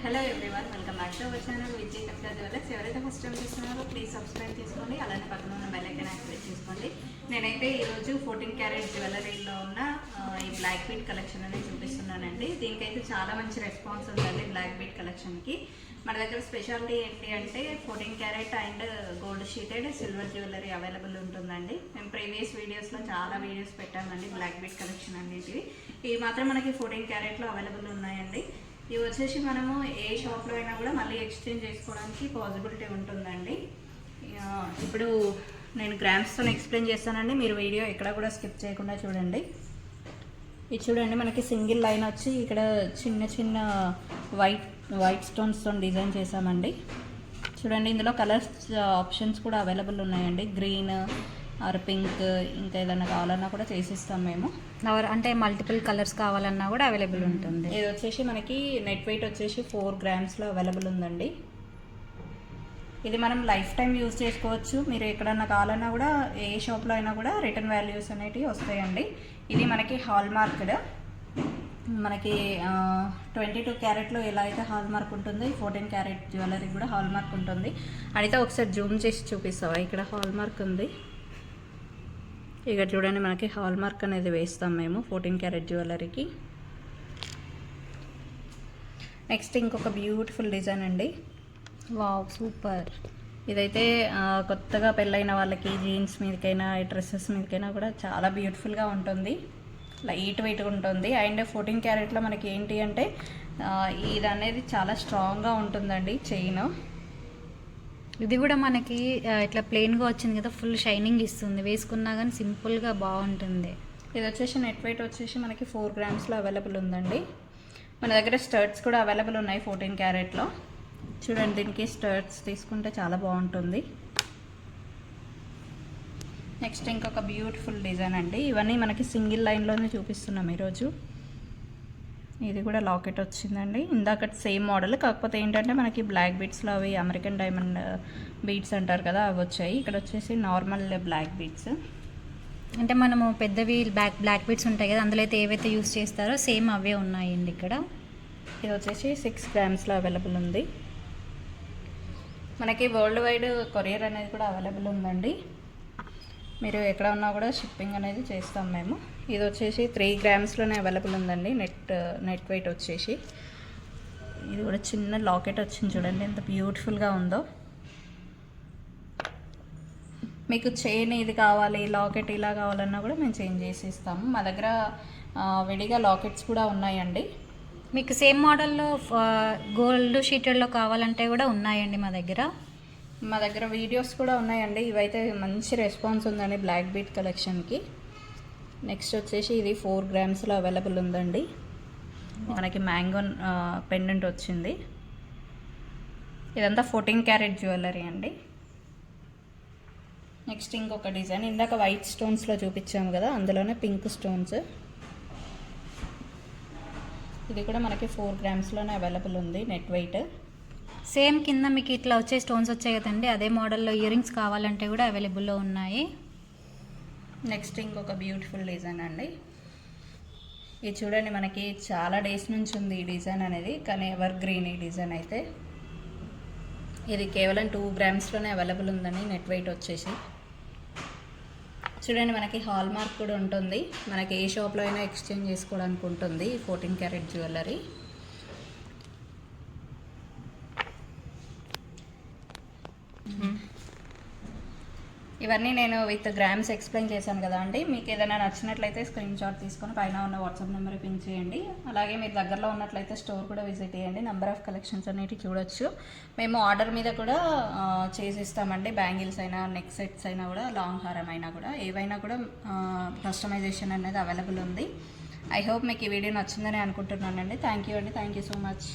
Hello everyone, welcome back to our channel Vijay Kavitha jewellers. ఎవరైతే first time చూస్తున్నారో please subscribe చేసుకోండి, అలానే పక్కన ఉన్న బెల్ ఐకాన్ యాక్టివేట్ చేసుకోండి. నేనైతే ఈరోజు 14 క్యారెట్ జ్యువెలరీలో ఉన్న ఈ బ్లాక్ బీట్ కలెక్షన్ అనేది చూపిస్తున్నానండి. దీనికైతే చాలా మంచి రెస్పాన్స్ ఉందండి. బ్లాక్ బీట్ కలెక్షన్కి మన దగ్గర స్పెషాలిటీ ఏంటి అంటే 14 carrot and gold sheeted silver jewellery available ఉంటుందండి. మేము ప్రీవియస్ వీడియోస్లో చాలా వీడియోస్ పెట్టామండి బ్లాక్ బీట్ కలెక్షన్ అనేటివి. ఇవి మాత్రం మనకి 14 క్యారెట్లో అవైలబుల్ ఉన్నాయండి. ఇవి వచ్చేసి మనము ఏ షాప్లో అయినా కూడా మళ్ళీ ఎక్స్చేంజ్ చేసుకోవడానికి పాసిబిలిటీ ఉంటుందండి. ఇప్పుడు నేను గ్రామ్స్తో ఎక్స్ప్లెయిన్ చేస్తానండి, మీరు వీడియో ఎక్కడ కూడా స్కిప్ చేయకుండా చూడండి. ఇది చూడండి, మనకి సింగిల్ లైన్ వచ్చి ఇక్కడ చిన్న చిన్న వైట్ స్టోన్స్తో డిజైన్ చేసామండి. చూడండి, ఇందులో కలర్స్ ఆప్షన్స్ కూడా అవైలబుల్ ఉన్నాయండి. గ్రీన్ ఆర్ పింక్, ఇంకా ఏదైనా కావాలన్నా కూడా చేసిస్తాం మేము. అంటే మల్టిపుల్ కలర్స్ కావాలన్నా కూడా అవైలబుల్ ఉంటుంది. ఇది వచ్చేసి మనకి నెట్ వెయిట్ వచ్చేసి 4 గ్రామ్స్లో అవైలబుల్ ఉందండి. ఇది మనం లైఫ్ టైం యూజ్ చేసుకోవచ్చు. మీరు ఎక్కడన్నా కావాలన్నా కూడా ఏ షాప్లో అయినా కూడా రిటర్న్ వాల్యూస్ అనేటివి వస్తాయండి. ఇది మనకి హాల్ మార్క్డ్, మనకి 22 క్యారెట్లో ఎలా అయితే హాల్ మార్క్ ఉంటుంది, 14 క్యారెట్ జ్యువెలరీ కూడా హాల్ మార్క్ ఉంటుంది. అయితే ఒకసారి జూమ్ చేసి చూపిస్తావా? ఇక్కడ హాల్ మార్క్ ఉంది. ఇక చూడండి, మనకి హాల్ మార్క్ అనేది వేస్తాం మేము 14 క్యారెట్ జ్యువెలరీకి. నెక్స్ట్ ఇంకొక బ్యూటిఫుల్ డిజైన్ అండి. Wow, super. ఇదైతే కొత్తగా పెళ్ళైన వాళ్ళకి జీన్స్ మీదకైనా డ్రెస్సెస్ మీదకైనా కూడా చాలా బ్యూటిఫుల్గా ఉంటుంది. లైట్ వెయిట్గా ఉంటుంది. అండ్ 14 క్యారెట్లో మనకి ఏంటి అంటే ఇది అనేది చాలా స్ట్రాంగ్గా ఉంటుందండి చైన్. ఇది కూడా మనకి ఇట్లా ప్లెయిన్గా వచ్చింది కదా, ఫుల్ షైనింగ్ ఇస్తుంది. వేసుకున్నా కానీ సింపుల్గా బాగుంటుంది. ఇది వచ్చేసి నెట్ వెయిట్ వచ్చేసి మనకి 4 గ్రామ్స్లో అవైలబుల్ ఉందండి. మన దగ్గర స్టర్ట్స్ కూడా అవైలబుల్ ఉన్నాయి 14 క్యారెట్లో. చూడండి, దీనికి స్టర్ట్స్ తీసుకుంటే చాలా బాగుంటుంది. నెక్స్ట్ ఇంకొక బ్యూటిఫుల్ డిజైన్ అండి. ఇవన్నీ మనకి సింగిల్ లైన్లోనే చూపిస్తున్నాం ఈరోజు. ఇది కూడా లాకెట్ వచ్చిందండి. ఇందాక సేమ్ మోడల్, కాకపోతే ఏంటంటే మనకి బ్లాక్ బీట్స్లో అవి అమెరికన్ డైమండ్ బీట్స్ అంటారు కదా, అవి వచ్చాయి. ఇక్కడ వచ్చేసి నార్మల్ బ్లాక్ బీట్స్. అంటే మనము పెద్దవి బ్లాక్ బీట్స్ ఉంటాయి కదా, అందులో అయితే ఏవైతే యూస్ చేస్తారో సేమ్ అవే ఉన్నాయండి ఇక్కడ. ఇది వచ్చేసి 6 గ్రామ్స్లో అవైలబుల్ ఉంది. మనకి వరల్డ్ వైడ్ కొరియర్ అనేది కూడా అవైలబుల్ ఉందండి. మీరు ఎక్కడ ఉన్నా కూడా షిప్పింగ్ అనేది చేస్తాం మేము. ఇది వచ్చేసి 3 గ్రామ్స్లోనే అవైలబుల్ ఉందండి. నెట్ వెయిట్ వచ్చేసి ఇది కూడా చిన్న లాకెట్ వచ్చింది. చూడండి ఎంత బ్యూటిఫుల్గా ఉందో. మీకు చైన్ ఇది కావాలి, లాకెట్ ఇలా కావాలన్నా కూడా మేము చేంజ్ చేసి ఇస్తాము. మా దగ్గర విడిగా లాకెట్స్ కూడా ఉన్నాయండి. మీకు సేమ్ మోడల్లో గోల్డ్ షీటెడ్లో కావాలంటే కూడా ఉన్నాయండి మా దగ్గర వీడియోస్ కూడా ఉన్నాయండి. ఇవైతే మంచి రెస్పాన్స్ ఉందండి బ్లాక్ బీట్ కలెక్షన్కి. నెక్స్ట్ వచ్చేసి ఇది 4 గ్రామ్స్లో అవైలబుల్ ఉందండి. మనకి మ్యాంగో పెండెంట్ వచ్చింది. ఇదంతా 14 క్యారెట్ జ్యువెలరీ అండి. నెక్స్ట్ ఇంకొక డిజైన్, ఇందాక వైట్ స్టోన్స్లో చూపించాము కదా, అందులోనే పింక్ స్టోన్స్. ఇది కూడా మనకి 4 గ్రామ్స్లోనే అవైలబుల్ ఉంది. నెట్ వెయిట్ సేమ్ కింద మీకు ఇట్లా వచ్చే స్టోన్స్ వచ్చాయి కదండి, అదే మోడల్లో ఇయర్ రింగ్స్ కావాలంటే కూడా అవైలబుల్లో ఉన్నాయి. నెక్స్ట్ ఇంకొక బ్యూటిఫుల్ డిజైన్ అండి. ఇది చూడండి, మనకి చాలా డేస్ నుంచి ఉంది ఈ డిజైన్ అనేది, కానీ ఎవర్ గ్రీన్ ఈ డిజైన్ అయితే. ఇది కేవలం 2 గ్రామ్స్లోనే అవైలబుల్ ఉందండి. నెట్ వెయిట్ వచ్చేసి చూడండి, మనకి హాల్ మార్క్ కూడా ఉంటుంది. మనకి ఏ షాప్లో అయినా ఎక్స్చేంజ్ చేసుకోవడానికి ఉంటుంది 14 క్యారెట్ జ్యువెలరీ. ఇవన్నీ నేను విత్ గ్రామ్స్ ఎక్స్ప్లెయిన్ చేశాను కదా అండి. మీకు ఏదైనా నచ్చినట్లయితే స్క్రీన్ షాట్ తీసుకొని పైన ఉన్న వాట్సాప్ నెంబర్ పింక్ చేయండి. అలాగే మీరు దగ్గరలో ఉన్నట్లయితే స్టోర్ కూడా విజిట్ చేయండి. నెంబర్ ఆఫ్ కలెక్షన్స్ అనేవి చూడొచ్చు. మేము ఆర్డర్ మీద కూడా చేసిస్తామండి. బ్యాంగిల్స్ అయినా, నెక్ సెట్స్ అయినా కూడా, లాంగ్ హారం అయినా కూడా, ఏవైనా కూడా కస్టమైజేషన్ అనేది అవైలబుల్ ఉంది. ఐ హోప్ మీకు ఈ వీడియో నచ్చిందని అనుకుంటున్నానండి. థ్యాంక్ యూ అండి. Thank you so much.